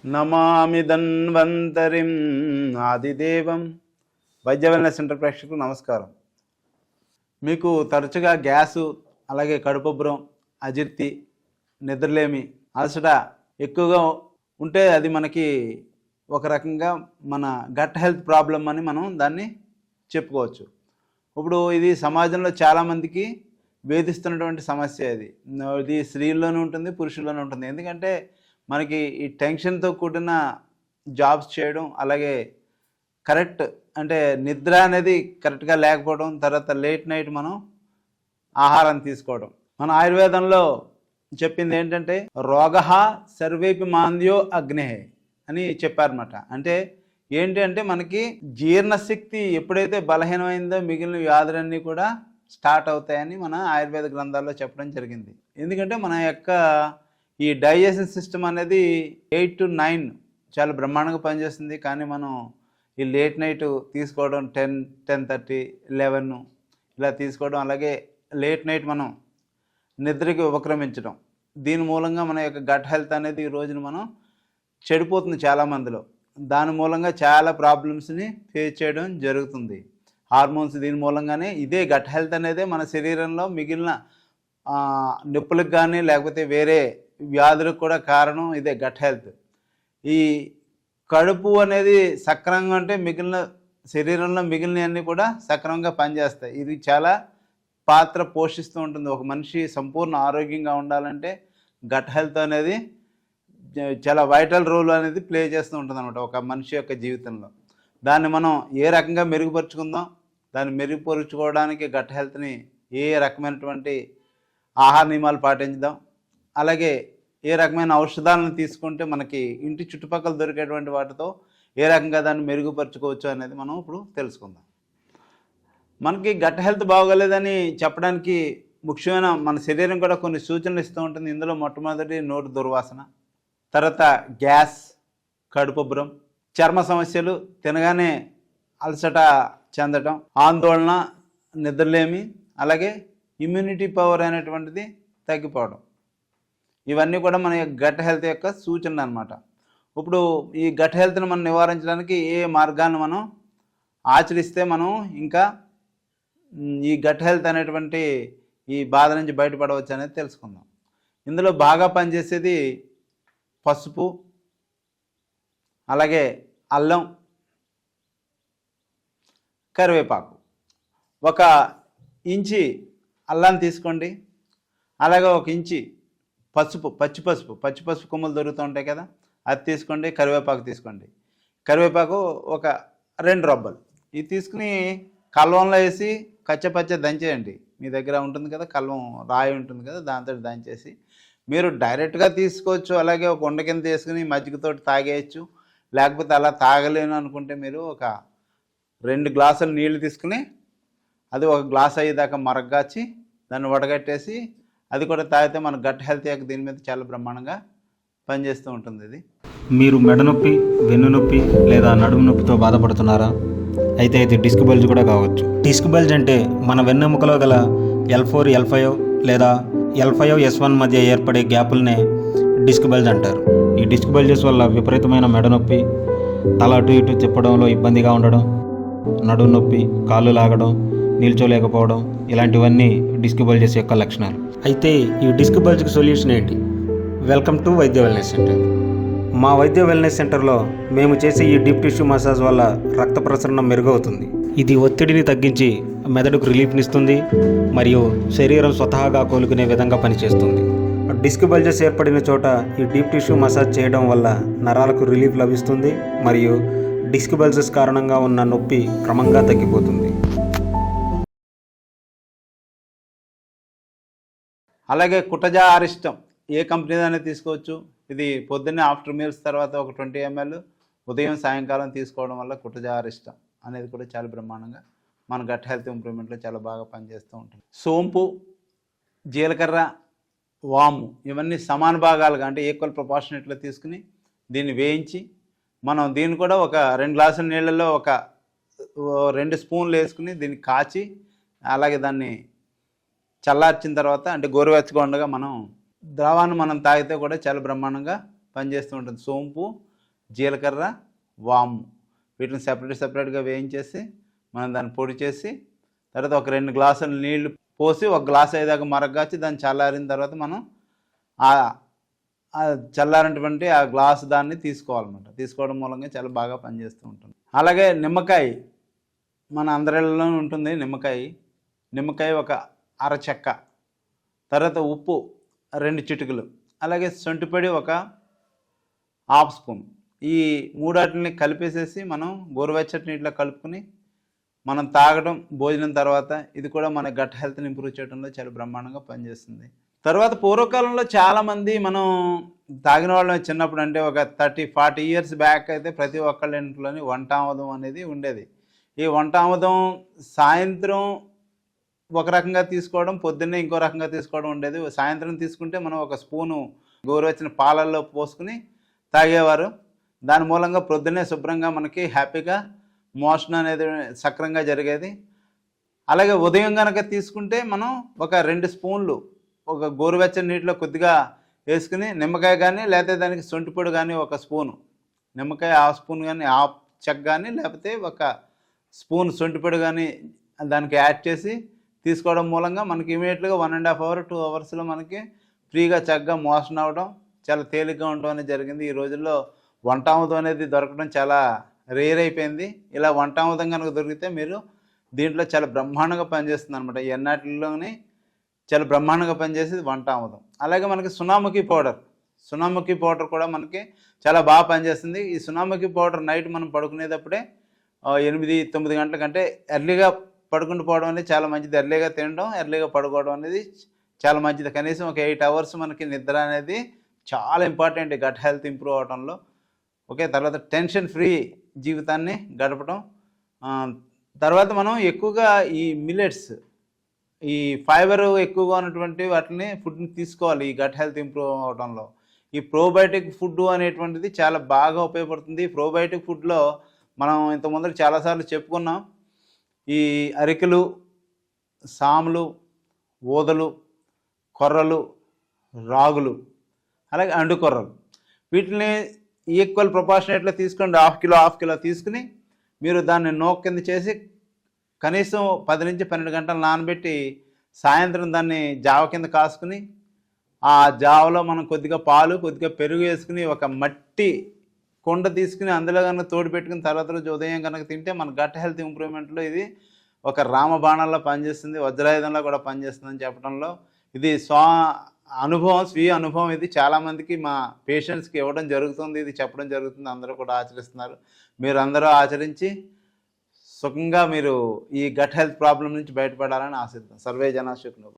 నమామి ధన్వంతరిం ఆదిదేవం. వైద్య wellness centre ప్రేక్షకులకు నమస్కారం. మీకు తరచుగా గ్యాసు, అలాగే కడుపుబ్బరం, అజీర్తి, నిద్రలేమి, అలసట ఎక్కువగా ఉంటే అది మనకి ఒక రకంగా మన గట్ హెల్త్ ప్రాబ్లం అని మనం దాన్ని చెప్పుకోవచ్చు. ఇప్పుడు ఇది సమాజంలో చాలామందికి వేధిస్తున్నటువంటి సమస్య. ఇది స్త్రీల్లోనూ ఉంటుంది, పురుషుల్లోనూ ఉంటుంది. ఎందుకంటే మనకి ఈ టెన్షన్తో కూడిన జాబ్స్ చేయడం, అలాగే కరెక్ట్ అంటే నిద్ర అనేది కరెక్ట్గా లేకపోవడం, తర్వాత లేట్ నైట్ మనం ఆహారం తీసుకోవడం. మన ఆయుర్వేదంలో చెప్పింది ఏంటంటే రోగః సర్వేపి మాంద్యో అగ్నేహే అని చెప్పారన్నమాట. అంటే ఏంటి అంటే మనకి జీర్ణశక్తి ఎప్పుడైతే బలహీనమైందో మిగిలిన వ్యాధులన్నీ కూడా స్టార్ట్ అవుతాయని మన ఆయుర్వేద గ్రంథాల్లో చెప్పడం జరిగింది. ఎందుకంటే మన యొక్క ఈ డైజెషన్ సిస్టమ్ అనేది 8 to 9 చాలా బ్రహ్మాండంగా పనిచేస్తుంది. కానీ మనం ఈ లేట్ నైట్ తీసుకోవడం 10, 10:30, 11 ఇలా తీసుకోవడం, అలాగే లేట్ నైట్ మనం నిద్రకి ఉపక్రమించడం, దీని మూలంగా మన యొక్క గట్ హెల్త్ అనేది ఈ రోజున మనం చెడిపోతుంది చాలామందిలో. దాని మూలంగా చాలా ప్రాబ్లమ్స్ని ఫేస్ చేయడం జరుగుతుంది. హార్మోన్స్ దీని మూలంగానే ఇదే గట్ హెల్త్ అనేది మన శరీరంలో మిగిలిన నొప్పులకు కానీ లేకపోతే వేరే వ్యాధులకు కూడా కారణం ఇదే గట్ హెల్త్. ఈ కడుపు అనేది సక్రమంగా అంటే మిగిలిన శరీరంలో మిగిలినవన్నీ కూడా సక్రమంగా పనిచేస్తాయి. ఇది చాలా పాత్ర పోషిస్తూ ఉంటుంది. ఒక మనిషి సంపూర్ణ ఆరోగ్యంగా ఉండాలంటే గట్ హెల్త్ అనేది చాలా వైటల్ రోల్ అనేది ప్లే చేస్తూ ఉంటుంది అనమాట ఒక మనిషి యొక్క జీవితంలో. దాన్ని మనం ఏ రకంగా మెరుగుపరుచుకుందాం, దాన్ని మెరుగుపరుచుకోవడానికి గట్ హెల్త్ని ఏ రకమైనటువంటి ఆహార నియమాలు పాటించుదాం, అలాగే ఏ రకమైన ఔషధాలను తీసుకుంటే మనకి ఇంటి చుట్టుపక్కల దొరికేటువంటి వాటితో ఏ రకంగా దాన్ని మెరుగుపరుచుకోవచ్చు అనేది మనం ఇప్పుడు తెలుసుకుందాం. మనకి గట్ హెల్త్ బాగోలేదని చెప్పడానికి ముఖ్యమైన మన శరీరం కూడా కొన్ని సూచనలు ఇస్తూ ఉంటుంది. ఇందులో మొట్టమొదటి నోటి దుర్వాసన, తర్వాత గ్యాస్, కడుపుబ్బరం, చర్మ సమస్యలు, తినగానే అలసట చెందటం, ఆందోళన, నిద్రలేమి, అలాగే ఇమ్యూనిటీ పవర్ అనేటువంటిది తగ్గిపోవడం. ఇవన్నీ కూడా మన గట్ హెల్త్ యొక్క సూచనలు అనమాట. ఇప్పుడు ఈ గట్ హెల్త్ని మనం నివారించడానికి ఏ మార్గాన్ని మనం ఆచరిస్తే మనం ఇంకా ఈ గట్ హెల్త్ అనేటువంటి ఈ బాధ నుంచి బయటపడవచ్చు అనేది తెలుసుకుందాం. ఇందులో బాగా పనిచేసేది పసుపు, అలాగే అల్లం, కరివేపాకు. 1 ఇంచి అల్లాన్ని తీసుకోండి, అలాగే 1 ఇంచి పసుపు, పచ్చి పసుపు కొమ్ములు దొరుకుతూ ఉంటాయి కదా, అది తీసుకోండి. కరివేపాకు తీసుకోండి. కరివేపాకు ఒక 2 రబ్బలు ఇది తీసుకుని కల్వంలో వేసి కచ్చపచ్చ దంచేయండి. మీ దగ్గర ఉంటుంది కదా కల్వం, రాయి ఉంటుంది కదా, దాంతో దంచేసి మీరు డైరెక్ట్గా తీసుకోవచ్చు. అలాగే ఒక ఉండ కింద తీసుకుని మజ్జిగతోటి తాగేయచ్చు. లేకపోతే అలా తాగలేను అనుకుంటే మీరు ఒక 2 గ్లాసులు నీళ్లు తీసుకుని అది 1 గ్లాస్ అయ్యేదాకా మరగ్గాచి దాన్ని వడగట్టేసి అది కూడా తాగితే మన గట్ హెల్త్ యొక్క దీని మీద చాలా బ్రహ్మాండంగా పనిచేస్తూ ఉంటుంది. ఇది మీరు మెడ నొప్పి, వెన్ను నొప్పి లేదా నడుము నొప్పితో బాధపడుతున్నారా? అయితే ఇది డిస్క్ బల్జ్ కూడా కావచ్చు. డిస్క్ బల్జ్ అంటే మన వెన్నెముకలో గల L4, L5 లేదా L5, S1 మధ్య ఏర్పడే గ్యాపుల్నే డిస్క్ బల్జ్ అంటారు. ఈ డిస్క్ బల్జెస్ వల్ల విపరీతమైన మెడ నొప్పి, తల అటు ఇటు తిప్పడంలో ఇబ్బందిగా ఉండడం, నడుము నొప్పి, కాళ్ళు లాగడం, నిల్చోలేకపోవడం, ఇలాంటివన్నీ డిస్క్ బల్జెస్ యొక్క లక్షణాలు. అయితే ఈ డిస్క్ బల్జ్కి సొల్యూషన్ ఏంటి? వెల్కమ్ టు వైద్య వెల్నెస్ సెంటర్. మా వైద్య వెల్నెస్ సెంటర్లో మేము చేసే ఈ డీప్ టిష్యూ మసాజ్ వల్ల రక్త ప్రసరణ మెరుగవుతుంది. ఇది ఒత్తిడిని తగ్గించి మెదడుకు రిలీఫ్నిస్తుంది మరియు శరీరం స్వతహాగా కోలుకునే విధంగా పనిచేస్తుంది. డిస్క్ బల్జెస్ ఏర్పడిన చోట ఈ డీప్ టిష్యూ మసాజ్ చేయడం వల్ల నరాలకు రిలీఫ్ లభిస్తుంది మరియు డిస్క్ బల్జెస్ కారణంగా ఉన్న నొప్పి క్రమంగా తగ్గిపోతుంది. అలాగే కుటజా అరిష్టం ఏ కంపెనీదైనా తీసుకోవచ్చు. ఇది పొద్దున్నే ఆఫ్టర్ మీల్స్ తర్వాత ఒక 20 ml ఉదయం సాయంకాలం తీసుకోవడం వల్ల కుటజా అరిష్టం అనేది కూడా చాలా బ్రహ్మాండంగా మన గట్ హెల్త్ ఇంప్రూవ్మెంట్లో చాలా బాగా పనిచేస్తూ ఉంటుంది. సోంపు, జీలకర్ర, వాము ఇవన్నీ సమాన భాగాలుగా అంటే ఈక్వల్ ప్రపోర్షనేట్లో తీసుకుని దీన్ని వేయించి మనం దీన్ని కూడా ఒక 2 గ్లాసుల నీళ్ళల్లో ఒక 2 స్పూన్లు వేసుకుని దీన్ని కాచి అలాగే దాన్ని చల్లార్చిన తర్వాత అంటే గోరువెచ్చగా ఉండగా మనం ద్రవాన్ని తాగితే కూడా చాలా బ్రహ్మాండంగా పనిచేస్తూ ఉంటుంది. సోంపు, జీలకర్ర, వాము వీటిని సెపరేట్గా వేయించేసి మనం దాన్ని పొడి చేసి తర్వాత ఒక 2 గ్లాసులు నీళ్లు పోసి ఒక గ్లాస్ అయ్యేదాకా మరగ్గాచి దాన్ని చల్లారిన తర్వాత మనం ఆ చల్లారినటువంటి ఆ గ్లాసు దాన్ని తీసుకోవాలన్నమాట. తీసుకోవడం మూలంగా చాలా బాగా పనిచేస్తూ ఉంటుంది. అలాగే నిమ్మకాయ మన అందరిలో ఉంటుంది. నిమ్మకాయ ఒక అర చెక్క, తర్వాత ఉప్పు 2 చిటికలు, అలాగే సొంటిపొడి ఒక హాఫ్ స్పూన్. ఈ 3 కలిపేసేసి మనం గోరువెచ్చటి నీటిలో కలుపుకొని మనం తాగడం భోజనం తర్వాత ఇది కూడా మన గట్ హెల్త్ని ఇంప్రూవ్ చేయడంలో చాలా బ్రహ్మాండంగా పనిచేస్తుంది. తర్వాత పూర్వకాలంలో చాలామంది మనం తాగిన వాళ్ళం చిన్నప్పుడు, అంటే ఒక 30-40 ఇయర్స్ బ్యాక్ అయితే ప్రతి ఒక్కళ్ళ ఇంట్లోని వంటామదం అనేది ఉండేది. ఈ వంటామదం సాయంత్రం ఒక రకంగా తీసుకోవడం, పొద్దున్నే ఇంకో రకంగా తీసుకోవడం ఉండేది. సాయంత్రం తీసుకుంటే మనం ఒక స్పూను గోరువెచ్చని పాలల్లో పోసుకుని తాగేవారు. దాని మూలంగా పొద్దున్నే శుభ్రంగా మనకి హ్యాపీగా మోషన్ అనేది సక్రంగా జరిగేది. అలాగే ఉదయం కనుక తీసుకుంటే మనం ఒక 2 స్పూన్లు ఒక గోరువెచ్చని నీటిలో కొద్దిగా వేసుకుని నిమ్మకాయ కానీ లేకపోతే దానికి సొంటిపొడి కానీ ఒక స్పూను, నిమ్మకాయ హాఫ్ స్పూన్ కానీ హాఫ్ చెక్క కానీ లేకపోతే ఒక స్పూన్ సొంటిపొడి కానీ దానికి యాడ్ చేసి తీసుకోవడం మూలంగా మనకి ఇమీడియట్గా 1.5 అవర్ 2 అవర్స్లో మనకి ఫ్రీగా చక్కగా మోషన్ అవ్వడం, చాలా తేలిగ్గా ఉండడం అనేది జరిగింది. ఈ రోజుల్లో వంటామదం అనేది దొరకడం చాలా రేర్ అయిపోయింది. ఇలా వంటామదం కనుక దొరికితే మీరు దీంట్లో చాలా బ్రహ్మాండంగా పనిచేస్తుంది అనమాట. ఎన్నాటిలోని చాలా బ్రహ్మాండంగా పనిచేసేది వంటామదం. అలాగే మనకి సునాముఖి పౌడర్ కూడా మనకి చాలా బాగా పనిచేస్తుంది. ఈ సునాముఖి పౌడర్ నైట్ మనం పడుకునేటప్పుడే 8-9 గంటల కంటే ఎర్లీగా పడుకుంటూ పోవడం అనేది చాలా మంచిది. ఎర్లీగా తినడం, ఎర్లీగా పడుకోవడం అనేది చాలా మంచిది. కనీసం ఒక 8 అవర్స్ మనకి నిద్ర అనేది చాలా ఇంపార్టెంట్ గట్ హెల్త్ ఇంప్రూవ్ అవడంలో. ఓకే, తర్వాత టెన్షన్ ఫ్రీ జీవితాన్ని గడపడం. తర్వాత మనం ఎక్కువగా ఈ మిల్లెట్స్, ఈ ఫైబర్ ఎక్కువగా ఉన్నటువంటి వాటిని ఫుడ్ని తీసుకోవాలి ఈ గట్ హెల్త్ ఇంప్రూవ్ అవడంలో. ఈ ప్రోబయోటిక్ ఫుడ్ అనేటువంటిది చాలా బాగా ఉపయోగపడుతుంది. ప్రోబయోటిక్ ఫుడ్లో మనం ఇంతకుముందు చాలాసార్లు చెప్పుకున్నాం. ఈ అరికెలు, సాములు, ఊదలు, కొర్రలు, రాగులు, అలాగే అండుకొర్రలు వీటిని ఈక్వల్ ప్రొపోర్షనేట్లో తీసుకోండి. హాఫ్ కిలో తీసుకుని మీరు దాన్ని నోక్ కింద చేసి కనీసం 10 నుంచి 12 గంటలు నానబెట్టి సాయంత్రం దాన్ని జావ కింద కాసుకుని ఆ జావలో మనం కొద్దిగా పాలు, కొద్దిగా పెరుగు వేసుకుని ఒక మట్టి కుండ తీసుకుని అందులో కనుక తోడు పెట్టుకుని తర్వాత రోజు ఉదయం కనుక తింటే మన గట్ హెల్త్ ఇంప్రూవ్మెంట్లో ఇది ఒక రామబాణంలో పనిచేస్తుంది, వజ్రాయుధంలో కూడా పనిచేస్తుందని చెప్పడంలో ఇది స్వీయ అనుభవం. ఇది చాలామందికి మా పేషెంట్స్కి ఇవ్వడం జరుగుతుంది, ఇది చెప్పడం జరుగుతుంది. అందరూ కూడా ఆచరిస్తున్నారు. మీరు అందరూ ఆచరించి సుఖంగా మీరు ఈ గట్ హెల్త్ ప్రాబ్లం నుంచి బయటపడాలని ఆశిద్దాం. సర్వే జనా సుఖినో.